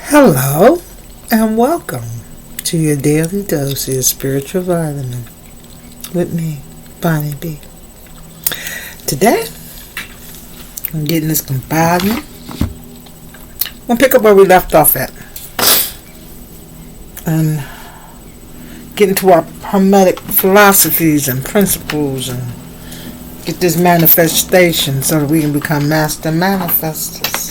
Hello and welcome to your daily dose of spiritual vitamin with me, Bonnie B. Today, I'm getting this Kybalion. I'm going to pick up where we left off at and get into our hermetic philosophies and principles and get this manifestation so that we can become master manifestors.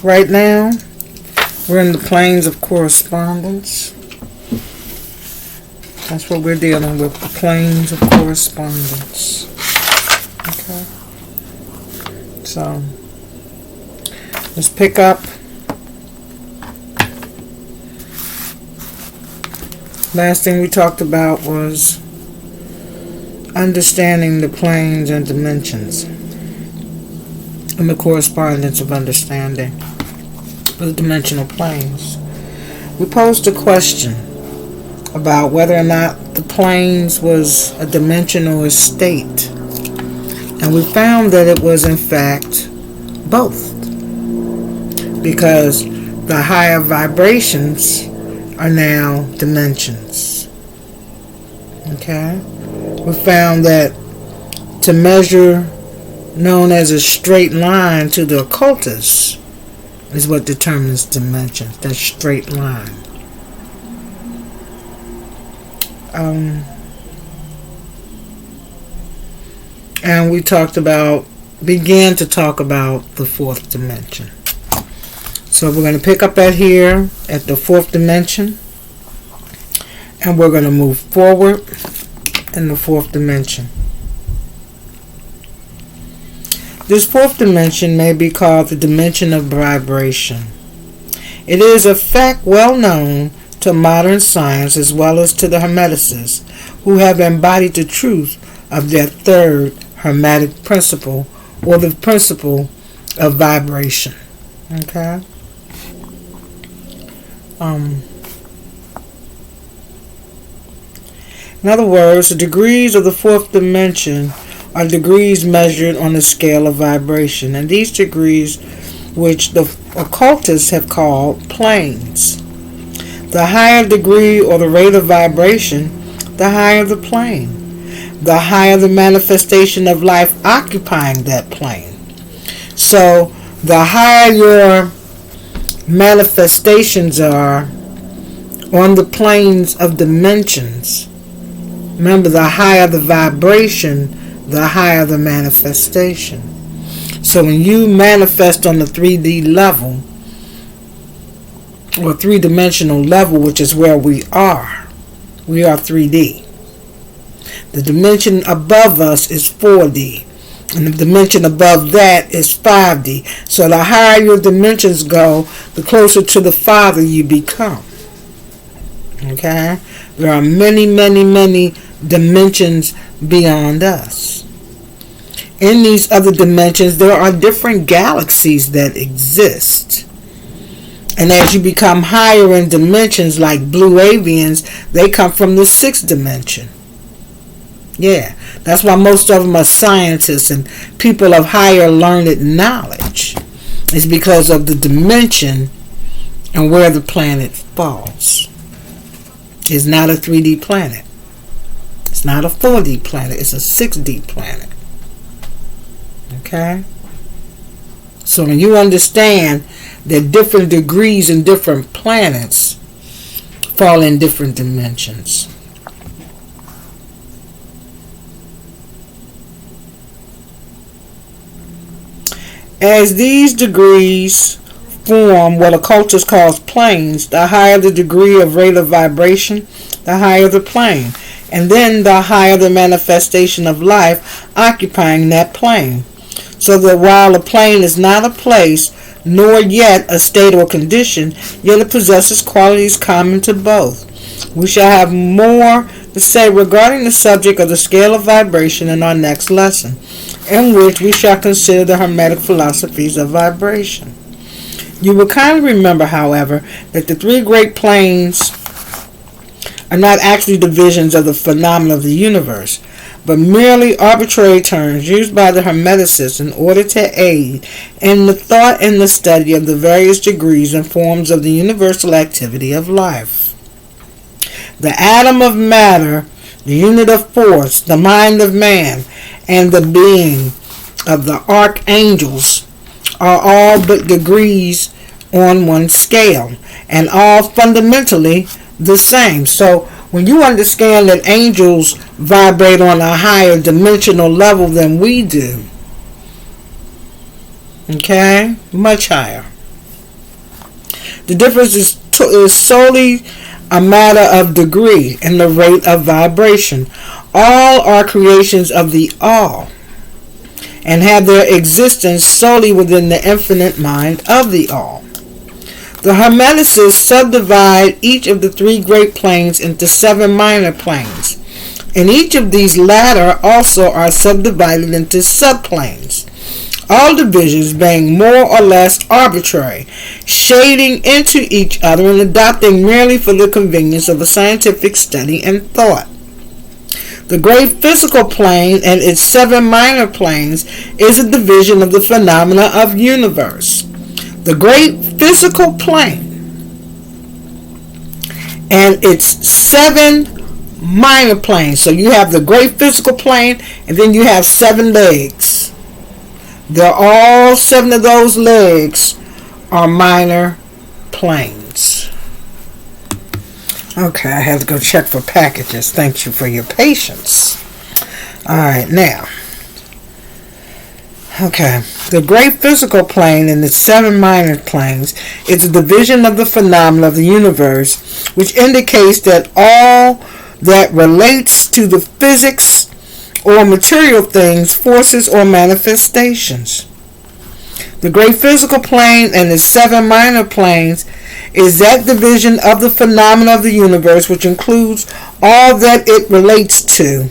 Right now, we're in the planes of correspondence. That's what we're dealing with, the planes of correspondence. Okay. So, let's pick up. Last thing we talked about was understanding the planes and dimensions and the correspondence of understanding the dimensional planes. We posed a question about whether or not the planes was a dimensional state, and we found that it was in fact both, because the higher vibrations are now dimensions. Okay? We found that to measure known as a straight line to the occultist is what determines dimensions, that straight line. And we began to talk about the fourth dimension. So we're going to pick up at here at the fourth dimension, and we're going to move forward in the fourth dimension. This fourth dimension may be called the dimension of vibration. It is a fact well known to modern science as well as to the hermeticists who have embodied the truth of their third hermetic principle, or the principle of vibration. Okay? In other words, the degrees of the fourth dimension are degrees measured on the scale of vibration, and these degrees, which the occultists have called planes. The higher degree or the rate of vibration, the higher the plane. The higher the manifestation of life occupying that plane. So, the higher your manifestations are on the planes of dimensions, remember, the higher the vibration, the higher the manifestation. So when you manifest on the 3D level, or three-dimensional level, which is where we are 3D. The dimension above us is 4D, and the dimension above that is 5D. So the higher your dimensions go, the closer to the Father you become. Okay? There are many, many, many dimensions beyond us. In these other dimensions, there are different galaxies that exist. And as you become higher in dimensions, like blue avians, they come from the sixth dimension. Yeah, that's why most of them are scientists and people of higher learned knowledge. It's because of the dimension and where the planet falls. It's not a 3D planet. It's not a 4D planet. It's a 6D planet. Okay? So when you understand that different degrees and different planets fall in different dimensions. As these degrees form what occultists call planes, the higher the degree of rate of vibration, the higher the plane, and then the higher the manifestation of life occupying that plane. So that while a plane is not a place, nor yet a state or condition, yet it possesses qualities common to both. We shall have more to say regarding the subject of the scale of vibration in our next lesson, in which we shall consider the Hermetic philosophies of vibration. You will kindly remember, however, that the three great planes are not actually divisions of the phenomena of the universe, but merely arbitrary terms used by the Hermeticists in order to aid in the thought and the study of the various degrees and forms of the universal activity of life. The atom of matter, the unit of force, the mind of man, and the being of the archangels are all but degrees on one scale, and all fundamentally the same. So when you understand that angels vibrate on a higher dimensional level than we do, okay, much higher, the difference is solely a matter of degree and the rate of vibration. All are creations of the all and have their existence solely within the infinite mind of the all. The Hermeticists subdivide each of the three great planes into 7 minor planes, and each of these latter also are subdivided into subplanes, all divisions being more or less arbitrary, shading into each other and adopting merely for the convenience of a scientific study and thought. The great physical plane and its 7 minor planes is a division of the phenomena of universe. The great physical plane and its 7 minor planes. So you have the great physical plane, and then you have 7 legs. They're all 7 of those legs are minor planes. Okay, I have to go check for packages. Thank you for your patience. Alright, now. Okay, the great physical plane and its 7 minor planes is a division of the phenomena of the universe, which indicates that all that relates to the physics or material things, forces, or manifestations. The great physical plane and its 7 minor planes is that division of the phenomena of the universe which includes all that it relates to,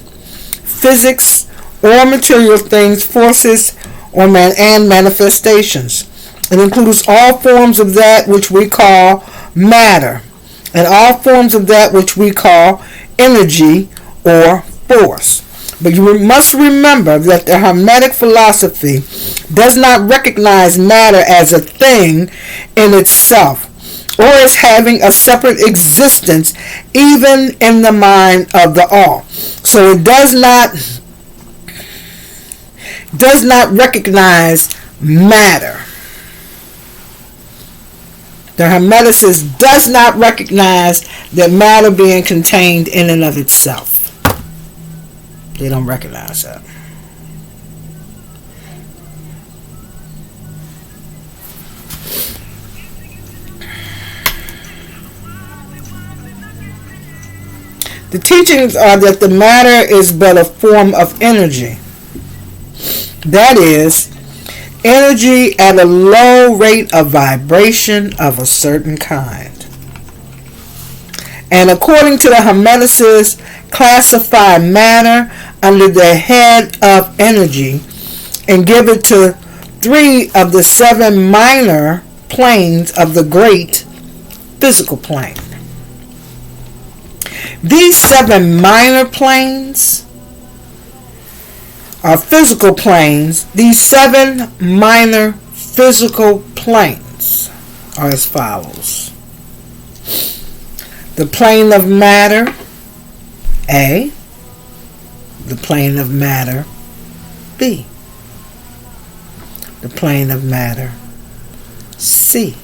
physics or material things, forces, or and manifestations. It includes all forms of that which we call matter, and all forms of that which we call energy or force. But you must remember that the Hermetic philosophy does not recognize matter as a thing in itself, or as having a separate existence even in the mind of the all. So it does not recognize matter. The Hermeticist does not recognize that matter being contained in and of itself. They don't recognize that. The teachings are that the matter is but a form of energy. That is, energy at a low rate of vibration of a certain kind. And according to the Hermeticists, classify matter under the head of energy and give it to 3 of the 7 minor planes of the great physical plane. These 7 minor planes are physical planes. These 7 minor physical planes are as follows. The plane of matter, A. The plane of matter, B. The plane of matter, C.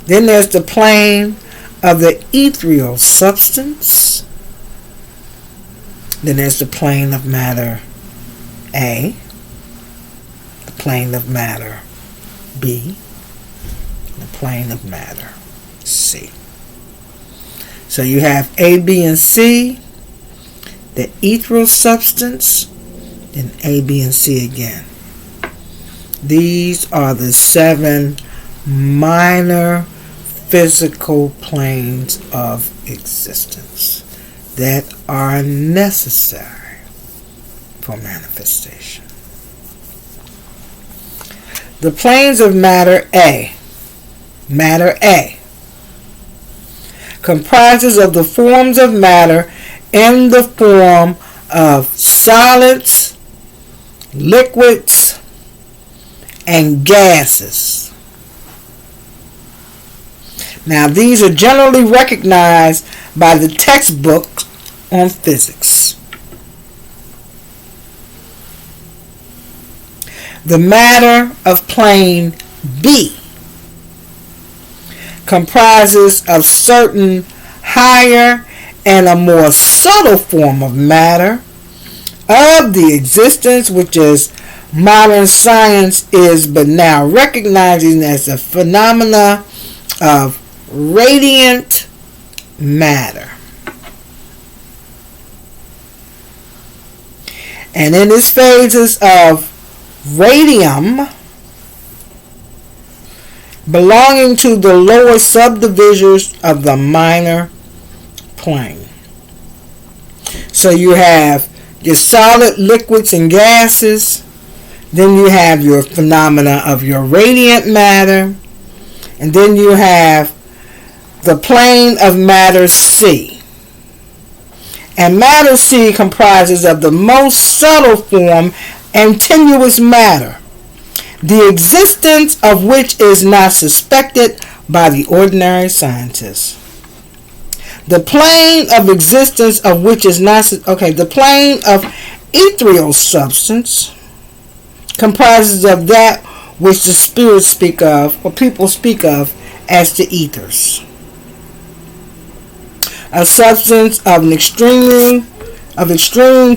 Then there's the plane of the ethereal substance. Then there's the plane of matter, A. The plane of matter, B. The plane of matter, C. So you have A, B, and C, the ethereal substance, then A, B, and C again. These are the 7 minor physical planes of existence that are necessary for manifestation. The planes of matter A. Matter A comprises of the forms of matter in the form of solids, liquids, and gases. Now, these are generally recognized by the textbooks on physics. The matter of plane B comprises of certain higher and a more subtle form of matter of the existence which is modern science is but now recognizing as a phenomena of radiant matter. And in its phases of radium belonging to the lower subdivisions of the minor plane. So you have your solid, liquids, and gases. Then you have your phenomena of your radiant matter. And then you have the plane of matter C. And matter C comprises of the most subtle form and tenuous matter, the existence of which is not suspected by the ordinary scientist. The plane of existence of which is not, the plane of ethereal substance comprises of that which the spirits speak of, or people speak of, as the ethers. A substance of an extreme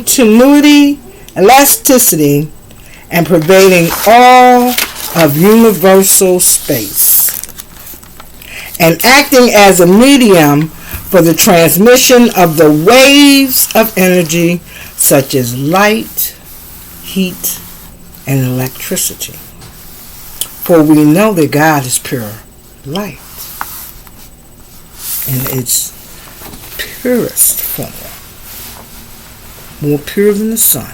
tenuity, elasticity, and pervading all of universal space, and acting as a medium for the transmission of the waves of energy such as light, heat, and electricity. For we know that God is pure light in its purest form, more pure than the sun.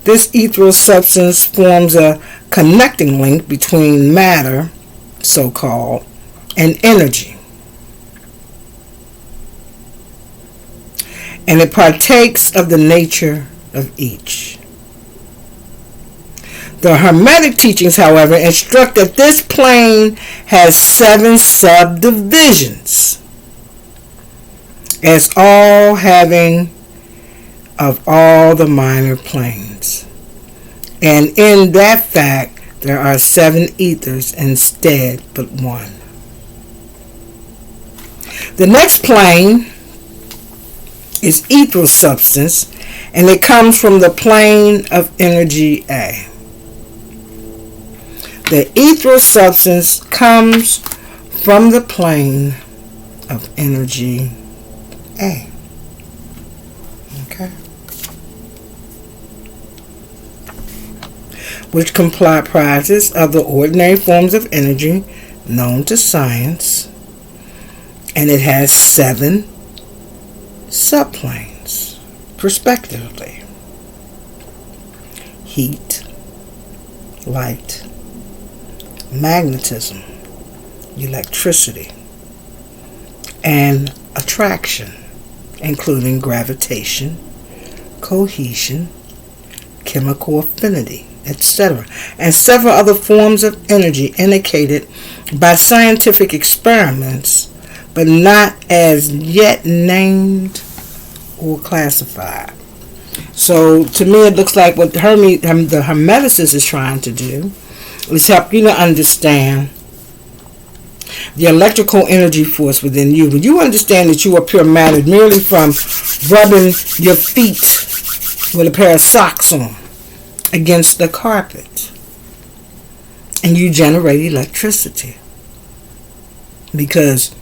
This ethereal substance forms a connecting link between matter, so-called, and energy. And it partakes of the nature of each. The Hermetic teachings, however, instruct that this plane has 7 subdivisions, as all having of all the minor planes. And in that fact, there are 7 ethers instead but 1. The next plane is ethereal substance, and it comes from the plane of energy A. The ethereal substance comes from the plane of energy A. Okay? Which comprises of the ordinary forms of energy known to science, and it has 7 subplanes, respectively: heat, light, magnetism, electricity, and attraction, including gravitation, cohesion, chemical affinity, etc., and several other forms of energy indicated by scientific experiments, but not as yet named or classified. So to me, it looks like what the Hermeticist is trying to do is help you to understand the electrical energy force within you. When you understand that you are pure matter merely from rubbing your feet with a pair of socks on against the carpet, and you generate electricity because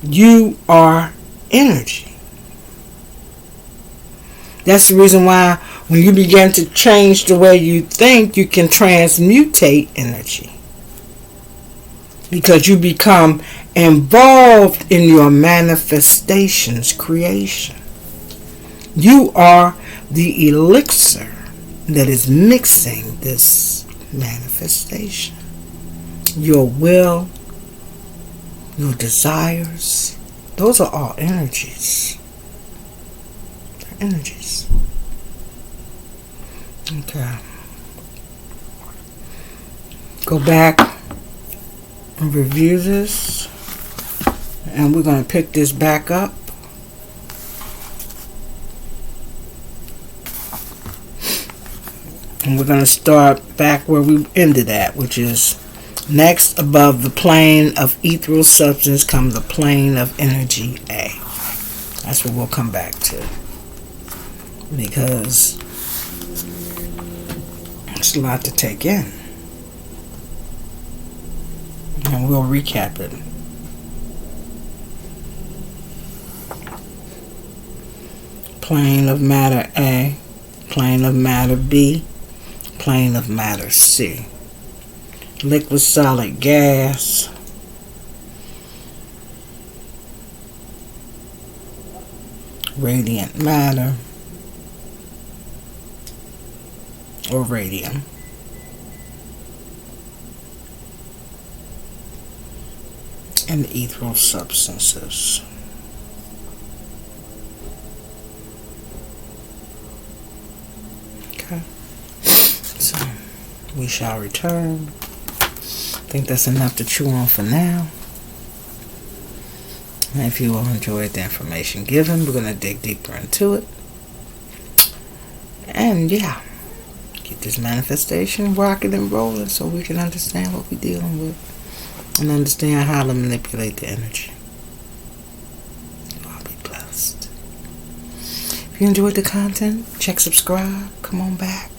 you are energy. That's the reason why when you begin to change the way you think, you can transmutate energy, because you become involved in your manifestation's creation. You are the elixir that is mixing this manifestation. your will, your desires. Those are all energies. They're energies. Okay. Go back and review this. And we're going to pick this back up. And we're going to start back where we ended at, which is next above the plane of ethereal substance comes the plane of energy A. That's what we'll come back to. Because it's a lot to take in. And we'll recap it. Plane of matter A, plane of matter B, plane of matter C. Liquid, solid, gas. Radiant matter or radium. And ethereal substances. Okay. So we shall return. I think that's enough to chew on for now. And if you all enjoyed the information given, we're going to dig deeper into it. And yeah, get this manifestation rocking and rolling so we can understand what we're dealing with and understand how to manipulate the energy. You all be blessed. If you enjoyed the content, check subscribe, come on back,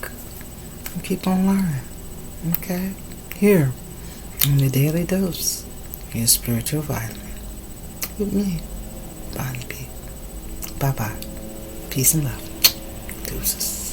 and keep on learning. Okay? Here, on the Daily Dose, your spiritual vitamin. With me, Bonnie B. Bye-bye. Peace and love. Deuces.